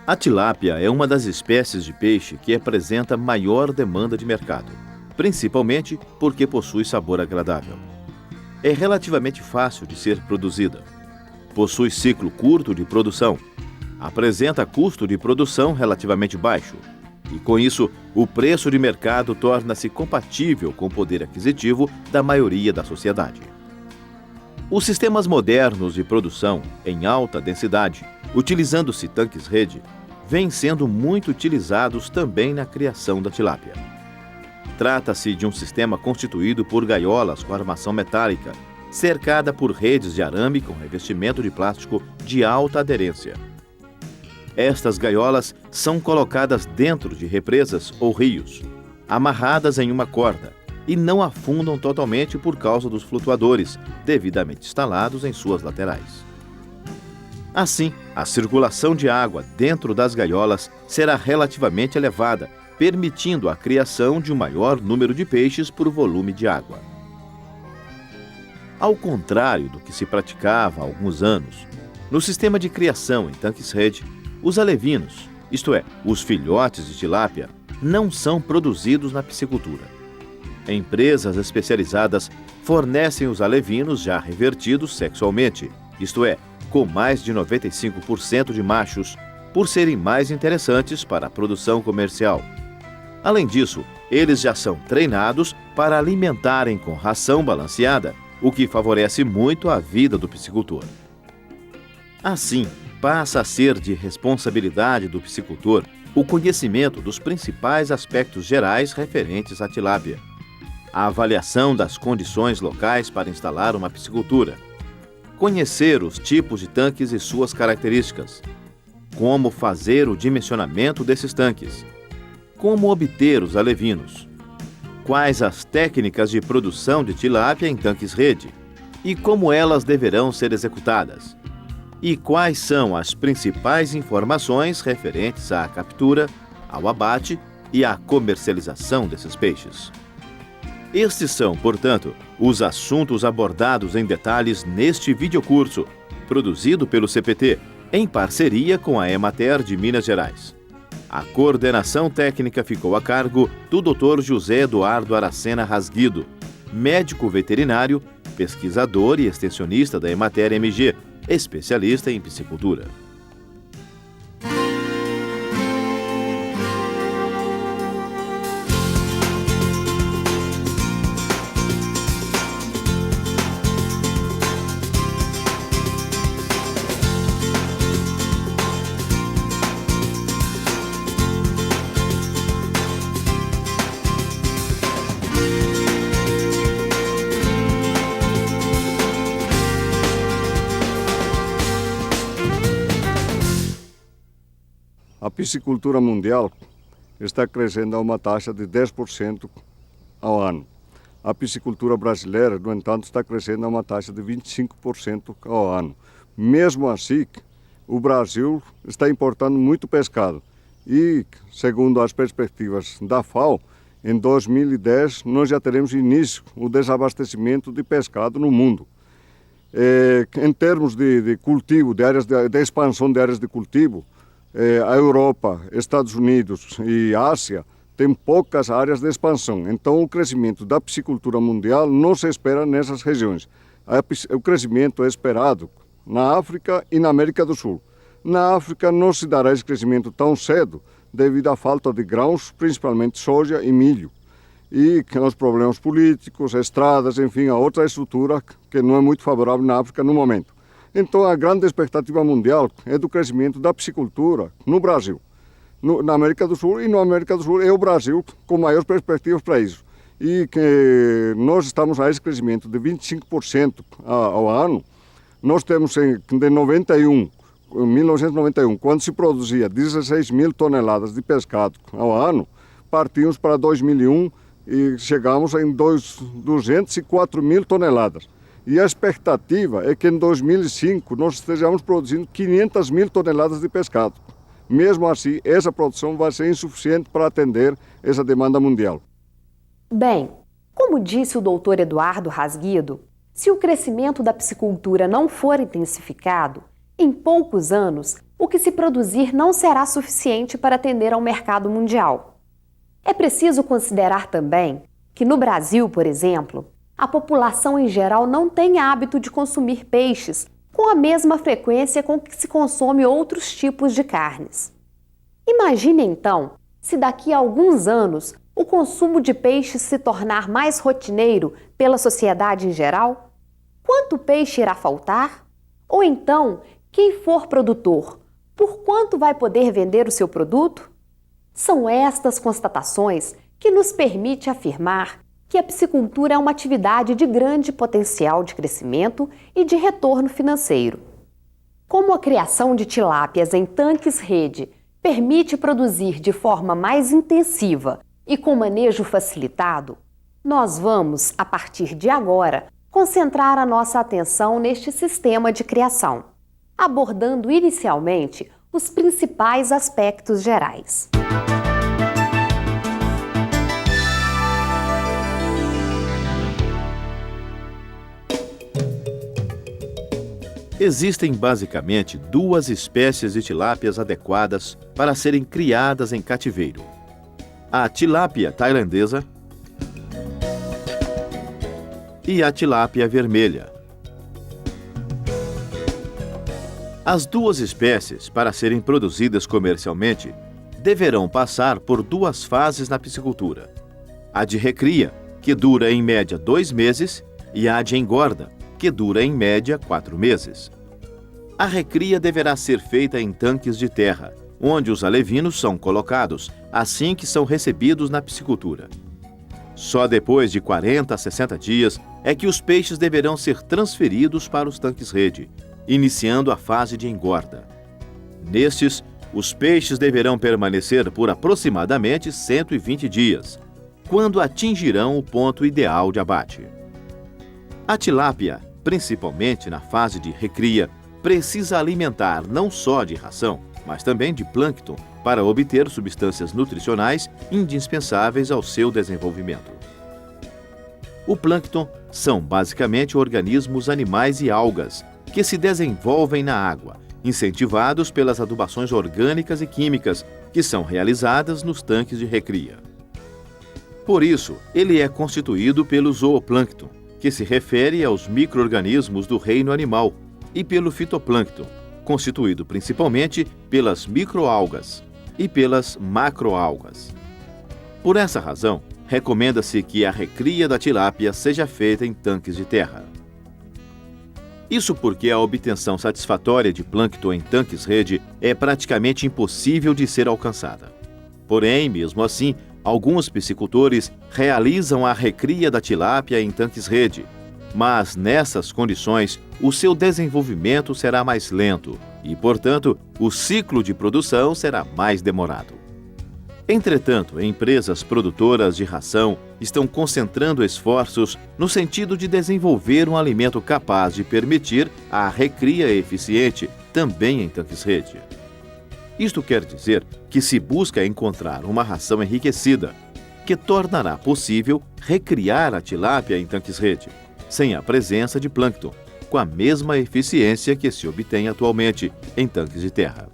A tilápia é uma das espécies de peixe que apresenta maior demanda de mercado, principalmente porque possui sabor agradável. É relativamente fácil de ser produzida. Possui ciclo curto de produção. Apresenta custo de produção relativamente baixo. E, com isso, o preço de mercado torna-se compatível com o poder aquisitivo da maioria da sociedade. Os sistemas modernos de produção em alta densidade, utilizando-se tanques-rede, vêm sendo muito utilizados também na criação da tilápia. Trata-se de um sistema constituído por gaiolas com armação metálica, cercada por redes de arame com revestimento de plástico de alta aderência. Estas gaiolas são colocadas dentro de represas ou rios, amarradas em uma corda, e não afundam totalmente por causa dos flutuadores, devidamente instalados em suas laterais. Assim, a circulação de água dentro das gaiolas será relativamente elevada, permitindo a criação de um maior número de peixes por volume de água. Ao contrário do que se praticava há alguns anos, no sistema de criação em tanques-rede, os alevinos, isto é, os filhotes de tilápia, não são produzidos na piscicultura. Empresas especializadas fornecem os alevinos já revertidos sexualmente, isto é, com mais de 95% de machos, por serem mais interessantes para a produção comercial. Além disso, eles já são treinados para alimentarem com ração balanceada, o que favorece muito a vida do piscicultor. Assim, passa a ser de responsabilidade do piscicultor o conhecimento dos principais aspectos gerais referentes à tilápia, a avaliação das condições locais para instalar uma piscicultura, conhecer os tipos de tanques e suas características, como fazer o dimensionamento desses tanques, como obter os alevinos, quais as técnicas de produção de tilápia em tanques-rede e como elas deverão ser executadas, e quais são as principais informações referentes à captura, ao abate e à comercialização desses peixes. Estes são, portanto, os assuntos abordados em detalhes neste videocurso, produzido pelo CPT, em parceria com a Emater de Minas Gerais. A coordenação técnica ficou a cargo do Dr. José Eduardo Aracena Rasguido, médico veterinário, pesquisador e extensionista da Emater MG, especialista em piscicultura. A piscicultura mundial está crescendo a uma taxa de 10% ao ano. A piscicultura brasileira, no entanto, está crescendo a uma taxa de 25% ao ano. Mesmo assim, o Brasil está importando muito pescado. E, segundo as perspectivas da FAO, em 2010 nós já teremos início o desabastecimento de pescado no mundo. Em termos de cultivo, de expansão de áreas de cultivo, a Europa, Estados Unidos e Ásia têm poucas áreas de expansão. Então, o crescimento da piscicultura mundial não se espera nessas regiões. O crescimento é esperado na África e na América do Sul. Na África não se dará esse crescimento tão cedo devido à falta de grãos, principalmente soja e milho. E os problemas políticos, estradas, enfim, a outra estrutura que não é muito favorável na África no momento. Então, a grande expectativa mundial é do crescimento da piscicultura no Brasil, na América do Sul, e na América do Sul é o Brasil com maiores perspectivas para isso. E que nós estamos a esse crescimento de 25% ao ano. Nós temos em 1991, quando se produzia 16 mil toneladas de pescado ao ano, partimos para 2001 e chegamos em 204 mil toneladas. E a expectativa é que em 2005 nós estejamos produzindo 500 mil toneladas de pescado. Mesmo assim, essa produção vai ser insuficiente para atender essa demanda mundial. Bem, como disse o Dr. Eduardo Rasguido, se o crescimento da piscicultura não for intensificado, Em poucos anos, o que se produzir não será suficiente para atender ao mercado mundial. É preciso considerar também que no Brasil, por exemplo, a população em geral não tem hábito de consumir peixes com a mesma frequência com que se consome outros tipos de carnes. Imagine então se daqui a alguns anos o consumo de peixes se tornar mais rotineiro pela sociedade em geral? Quanto peixe irá faltar? Ou então, quem for produtor, por quanto vai poder vender o seu produto? São estas constatações que nos permitem afirmar que a piscicultura é uma atividade de grande potencial de crescimento e de retorno financeiro. Como a criação de tilápias em tanques-rede permite produzir de forma mais intensiva e com manejo facilitado, nós vamos, a partir de agora, concentrar a nossa atenção neste sistema de criação, abordando inicialmente os principais aspectos gerais. Existem basicamente duas espécies de tilápias adequadas para serem criadas em cativeiro: a tilápia tailandesa e a tilápia vermelha. As duas espécies, para serem produzidas comercialmente, deverão passar por duas fases na piscicultura: a de recria, que dura em média 2 meses, e a de engorda, que dura em média 4 meses. A recria deverá ser feita em tanques de terra, onde os alevinos são colocados assim que são recebidos na piscicultura. Só depois de 40 a 60 dias é que os peixes deverão ser transferidos para os tanques-rede, iniciando a fase de engorda. Nestes, os peixes deverão permanecer por aproximadamente 120 dias, quando atingirão o ponto ideal de abate. A tilápia, principalmente na fase de recria, precisa alimentar não só de ração, mas também de plâncton para obter substâncias nutricionais indispensáveis ao seu desenvolvimento. O plâncton são basicamente organismos animais e algas que se desenvolvem na água, incentivados pelas adubações orgânicas e químicas que são realizadas nos tanques de recria. Por isso, ele é constituído pelo zooplâncton, que se refere aos micro-organismos do reino animal, e pelo fitoplâncton, constituído principalmente pelas microalgas e pelas macroalgas. Por essa razão, recomenda-se que a recria da tilápia seja feita em tanques de terra. Isso porque a obtenção satisfatória de plâncton em tanques-rede é praticamente impossível de ser alcançada. Porém, mesmo assim, alguns piscicultores realizam a recria da tilápia em tanques-rede, mas nessas condições o seu desenvolvimento será mais lento e, portanto, o ciclo de produção será mais demorado. Entretanto, empresas produtoras de ração estão concentrando esforços no sentido de desenvolver um alimento capaz de permitir a recria eficiente também em tanques-rede. Isto quer dizer que se busca encontrar uma ração enriquecida, que tornará possível recriar a tilápia em tanques-rede, sem a presença de plâncton, com a mesma eficiência que se obtém atualmente em tanques de terra.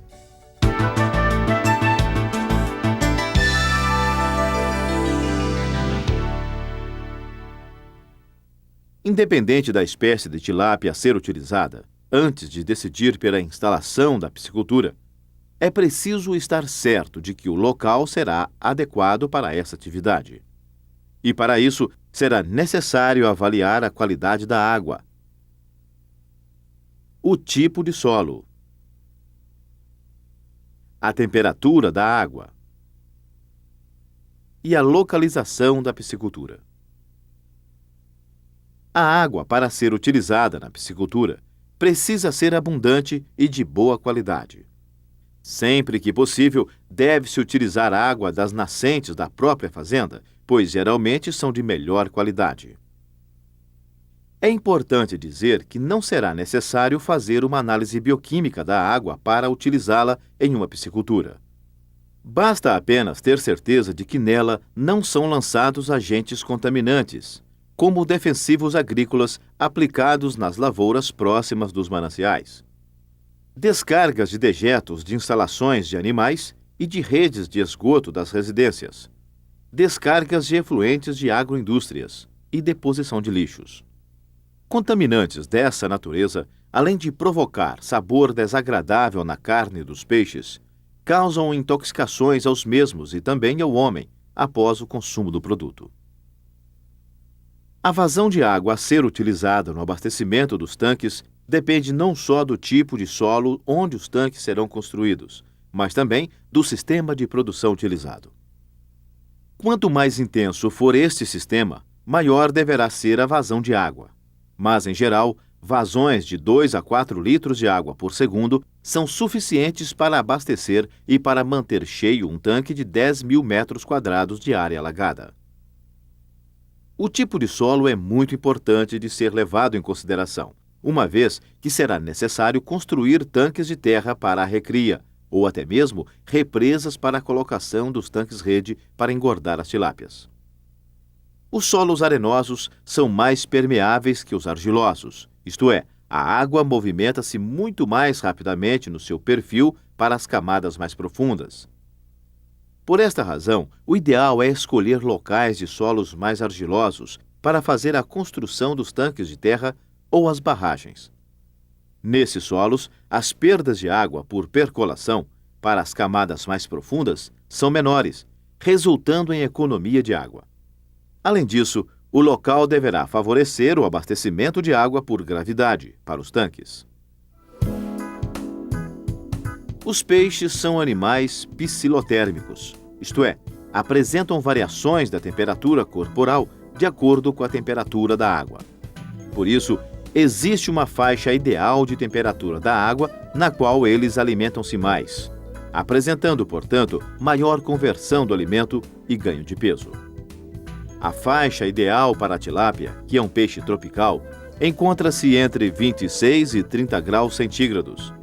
Independente da espécie de tilápia a ser utilizada, antes de decidir pela instalação da piscicultura, é preciso estar certo de que o local será adequado para essa atividade. E para isso, será necessário avaliar a qualidade da água, o tipo de solo, a temperatura da água e a localização da piscicultura. A água, para ser utilizada na piscicultura, precisa ser abundante e de boa qualidade. Sempre que possível, deve-se utilizar água das nascentes da própria fazenda, pois geralmente são de melhor qualidade. É importante dizer que não será necessário fazer uma análise bioquímica da água para utilizá-la em uma piscicultura. Basta apenas ter certeza de que nela não são lançados agentes contaminantes, como defensivos agrícolas aplicados nas lavouras próximas dos mananciais. descargas de dejetos de instalações de animais e de redes de esgoto das residências, descargas de efluentes de agroindústrias e deposição de lixos. Contaminantes dessa natureza, além de provocar sabor desagradável na carne dos peixes, causam intoxicações aos mesmos e também ao homem após o consumo do produto. A vazão de água a ser utilizada no abastecimento dos tanques depende não só do tipo de solo onde os tanques serão construídos, mas também do sistema de produção utilizado. Quanto mais intenso for este sistema, maior deverá ser a vazão de água. Mas, em geral, vazões de 2 a 4 litros de água por segundo são suficientes para abastecer e para manter cheio um tanque de 10.000 metros quadrados de área alagada. O tipo de solo é muito importante de ser levado em consideração, uma vez que será necessário construir tanques de terra para a recria, ou até mesmo represas para a colocação dos tanques-rede para engordar as tilápias. Os solos arenosos são mais permeáveis que os argilosos, isto é, a água movimenta-se muito mais rapidamente no seu perfil para as camadas mais profundas. Por esta razão, o ideal é escolher locais de solos mais argilosos para fazer a construção dos tanques de terra ou as barragens. Nesses solos, as perdas de água por percolação para as camadas mais profundas são menores, resultando em economia de água. Além disso, o local deverá favorecer o abastecimento de água por gravidade para os tanques. Os peixes são animais piscilotérmicos, isto é, apresentam variações da temperatura corporal de acordo com a temperatura da água. Por isso, existe uma faixa ideal de temperatura da água na qual eles alimentam-se mais, apresentando, portanto, maior conversão do alimento e ganho de peso. A faixa ideal para a tilápia, que é um peixe tropical, encontra-se entre 26 e 30 graus centígrados.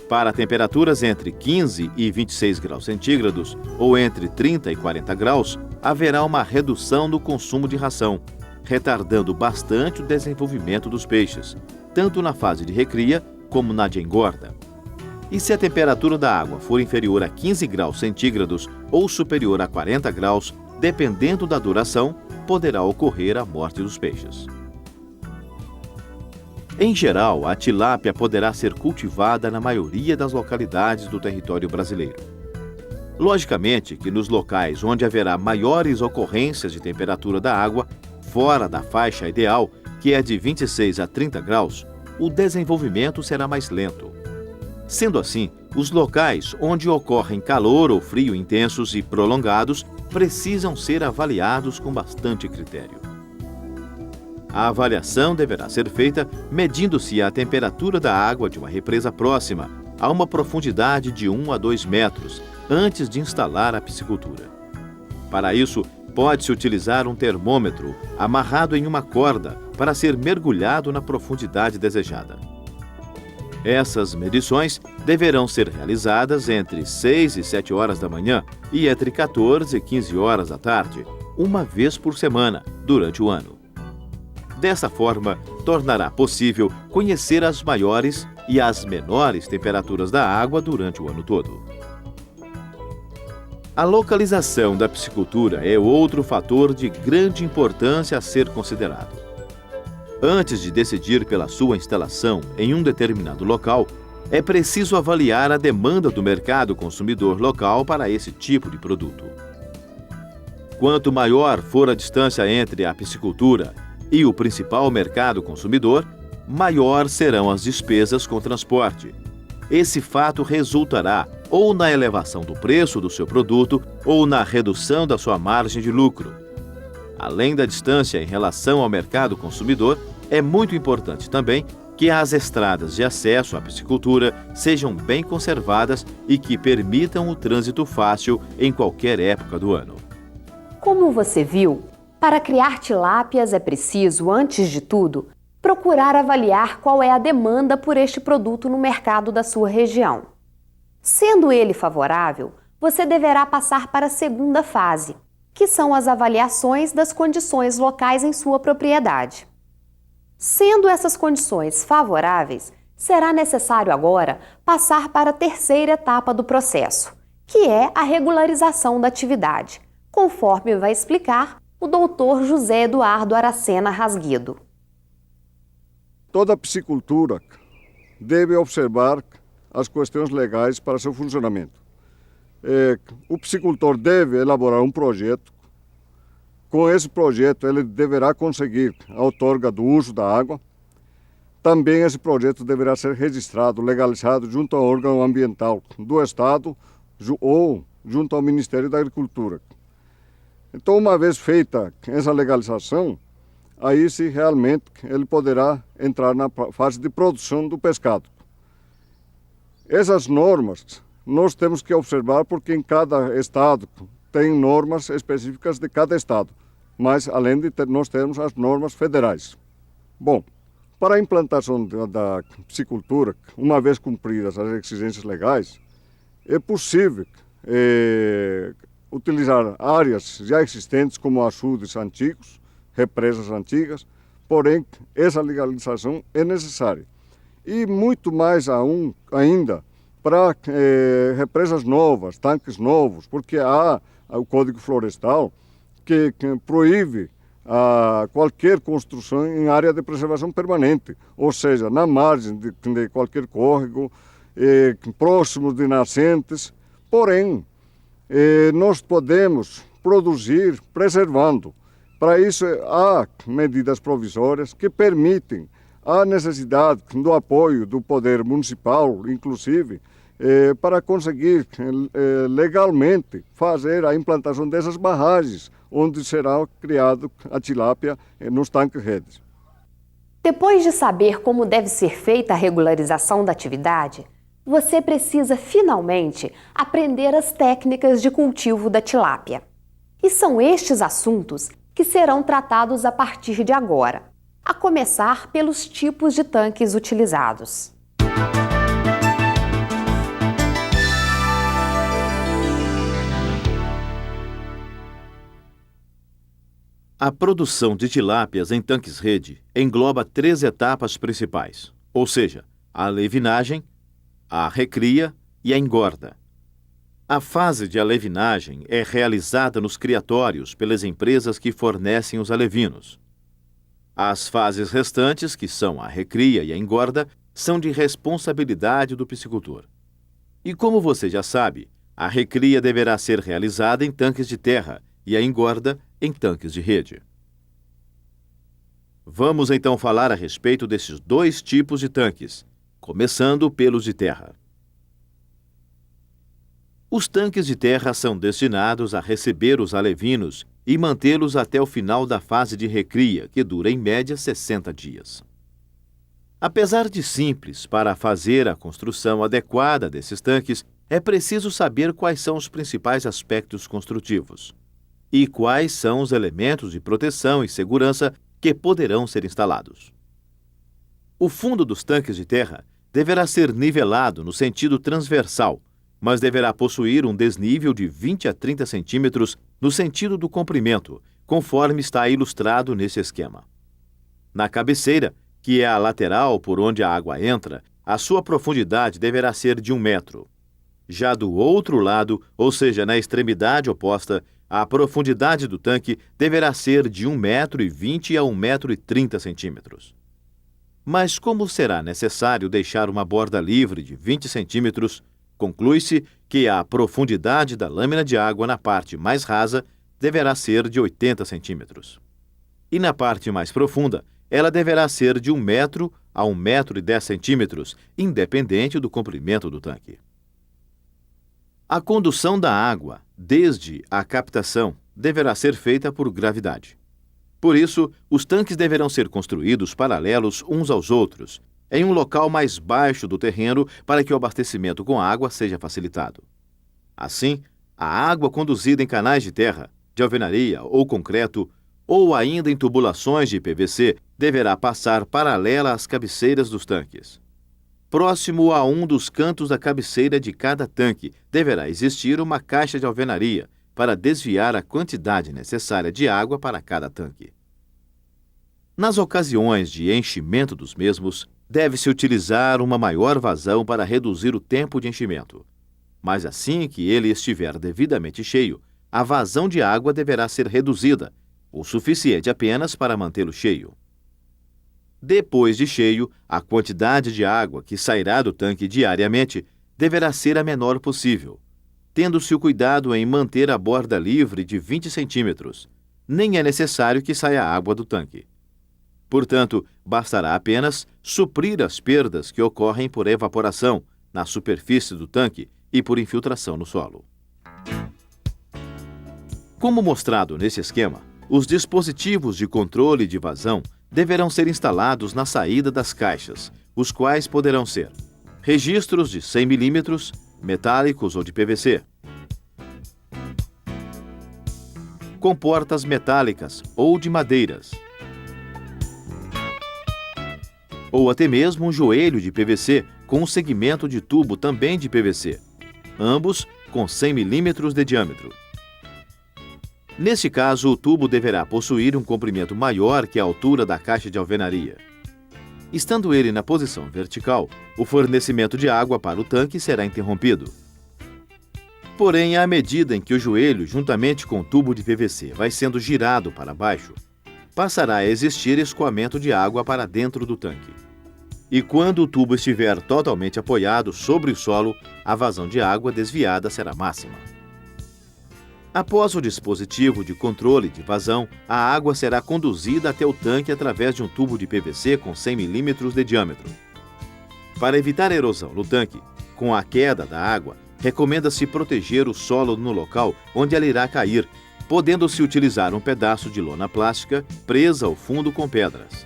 Para temperaturas entre 15 e 26 graus centígrados ou entre 30 e 40 graus, haverá uma redução no consumo de ração, retardando bastante o desenvolvimento dos peixes, tanto na fase de recria como na de engorda. E se a temperatura da água for inferior a 15 graus centígrados ou superior a 40 graus, dependendo da duração, poderá ocorrer a morte dos peixes. Em geral, a tilápia poderá ser cultivada na maioria das localidades do território brasileiro. Logicamente que nos locais onde haverá maiores ocorrências de temperatura da água, fora da faixa ideal, que é de 26 a 30 graus, o desenvolvimento será mais lento. Sendo assim, os locais onde ocorrem calor ou frio intensos e prolongados precisam ser avaliados com bastante critério. A avaliação deverá ser feita medindo-se a temperatura da água de uma represa próxima, a uma profundidade de 1 a 2 metros, antes de instalar a piscicultura. Para isso, pode-se utilizar um termômetro amarrado em uma corda para ser mergulhado na profundidade desejada. Essas medições deverão ser realizadas entre 6 e 7 horas da manhã e entre 14 e 15 horas da tarde, uma vez por semana, durante o ano. Dessa forma, tornará possível conhecer as maiores e as menores temperaturas da água durante o ano todo. A localização da piscicultura é outro fator de grande importância a ser considerado. Antes de decidir pela sua instalação em um determinado local, é preciso avaliar a demanda do mercado consumidor local para esse tipo de produto. Quanto maior for a distância entre a piscicultura e o principal mercado consumidor, maior serão as despesas com transporte. Esse fato resultará ou na elevação do preço do seu produto ou na redução da sua margem de lucro. Além da distância em relação ao mercado consumidor, é muito importante também que as estradas de acesso à piscicultura sejam bem conservadas e que permitam o trânsito fácil em qualquer época do ano. Como você viu, para criar tilápias é preciso, antes de tudo, procurar avaliar qual é a demanda por este produto no mercado da sua região. Sendo ele favorável, você deverá passar para a segunda fase, que são as avaliações das condições locais em sua propriedade. Sendo essas condições favoráveis, será necessário agora passar para a terceira etapa do processo, que é a regularização da atividade, conforme vai explicar o doutor José Eduardo Aracena Rasguido. Toda piscicultura deve observar as questões legais para seu funcionamento. O piscicultor deve elaborar um projeto. Com esse projeto, ele deverá conseguir a outorga do uso da água. Também esse projeto deverá ser registrado, legalizado junto ao órgão ambiental do Estado ou junto ao Ministério da Agricultura. Então, uma vez feita essa legalização, aí sim realmente ele poderá entrar na fase de produção do pescado. Essas normas nós temos que observar porque em cada estado tem normas específicas de cada estado, mas além de nós temos as normas federais. Bom, para a implantação da piscicultura, uma vez cumpridas as exigências legais, é possível utilizar áreas já existentes como açudes antigos, represas antigas, porém essa legalização é necessária. E muito mais ainda para represas novas, tanques novos, porque há o Código Florestal que proíbe qualquer construção em área de preservação permanente, ou seja, na margem de qualquer córrego, próximo de nascentes. Porém, nós podemos produzir preservando. Para isso, há medidas provisórias que permitem a necessidade do apoio do poder municipal, inclusive, para conseguir legalmente fazer a implantação dessas barragens, onde será criado a tilápia nos tanques-redes. Depois de saber como deve ser feita a regularização da atividade, você precisa finalmente aprender as técnicas de cultivo da tilápia. E são estes assuntos que serão tratados a partir de agora, a começar pelos tipos de tanques utilizados. A produção de tilápias em tanques-rede engloba 3 etapas principais, ou seja, a alevinagem, a recria e a engorda. A fase de alevinagem é realizada nos criatórios pelas empresas que fornecem os alevinos. As fases restantes, que são a recria e a engorda, são de responsabilidade do piscicultor. E como você já sabe, a recria deverá ser realizada em tanques de terra e a engorda em tanques de rede. Vamos então falar a respeito desses 2 tipos de tanques, começando pelos de terra. Os tanques de terra são destinados a receber os alevinos e mantê-los até o final da fase de recria, que dura em média 60 dias. Apesar de simples para fazer a construção adequada desses tanques, é preciso saber quais são os principais aspectos construtivos e quais são os elementos de proteção e segurança que poderão ser instalados. O fundo dos tanques de terra deverá ser nivelado no sentido transversal, mas deverá possuir um desnível de 20 a 30 centímetros no sentido do comprimento, conforme está ilustrado nesse esquema. Na cabeceira, que é a lateral por onde a água entra, a sua profundidade deverá ser de 1 metro. Já do outro lado, ou seja, na extremidade oposta, a profundidade do tanque deverá ser de 1,20 m a 1,30 m. Mas como será necessário deixar uma borda livre de 20 centímetros, conclui-se que a profundidade da lâmina de água na parte mais rasa deverá ser de 80 centímetros. E na parte mais profunda, ela deverá ser de 1 metro a 1,10 m, independente do comprimento do tanque. A condução da água, desde a captação, deverá ser feita por gravidade. Por isso, os tanques deverão ser construídos paralelos uns aos outros, em um local mais baixo do terreno para que o abastecimento com água seja facilitado. Assim, a água conduzida em canais de terra, de alvenaria ou concreto, ou ainda em tubulações de PVC, deverá passar paralela às cabeceiras dos tanques. Próximo a um dos cantos da cabeceira de cada tanque, deverá existir uma caixa de alvenaria para desviar a quantidade necessária de água para cada tanque. Nas ocasiões de enchimento dos mesmos, Deve-se utilizar uma maior vazão para reduzir o tempo de enchimento. Mas assim que ele estiver devidamente cheio, a vazão de água deverá ser reduzida, o suficiente apenas para mantê-lo cheio. Depois de cheio, a quantidade de água que sairá do tanque diariamente deverá ser a menor possível, tendo-se o cuidado em manter a borda livre de 20 centímetros. Nem é necessário que saia água do tanque. Portanto, bastará apenas suprir as perdas que ocorrem por evaporação na superfície do tanque e por infiltração no solo. Como mostrado nesse esquema, os dispositivos de controle de vazão deverão ser instalados na saída das caixas, os quais poderão ser registros de 100 mm, metálicos ou de PVC, comportas metálicas ou de madeiras, ou até mesmo um joelho de PVC com um segmento de tubo também de PVC, ambos com 100 mm de diâmetro. Neste caso, o tubo deverá possuir um comprimento maior que a altura da caixa de alvenaria. Estando ele na posição vertical, o fornecimento de água para o tanque será interrompido. Porém, à medida em que o joelho, juntamente com o tubo de PVC, vai sendo girado para baixo, passará a existir escoamento de água para dentro do tanque. E quando o tubo estiver totalmente apoiado sobre o solo, a vazão de água desviada será máxima. Após o dispositivo de controle de vazão, a água será conduzida até o tanque através de um tubo de PVC com 100 mm de diâmetro. Para evitar erosão no tanque, com a queda da água, recomenda-se proteger o solo no local onde ela irá cair, podendo-se utilizar um pedaço de lona plástica presa ao fundo com pedras.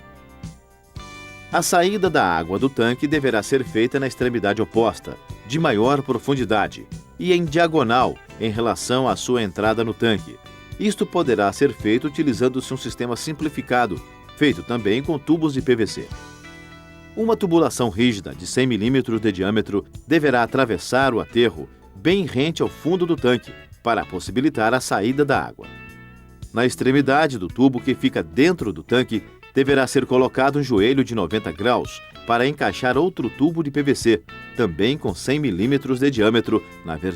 A saída da água do tanque deverá ser feita na extremidade oposta, de maior profundidade, e em diagonal em relação à sua entrada no tanque. Isto poderá ser feito utilizando-se um sistema simplificado, feito também com tubos de PVC. Uma tubulação rígida de 100 mm de diâmetro deverá atravessar o aterro bem rente ao fundo do tanque, para possibilitar a saída da água. Na extremidade do tubo que fica dentro do tanque, deverá ser colocado um joelho de 90 graus para encaixar outro tubo de PVC, também com 100 mm de diâmetro, na verticalidade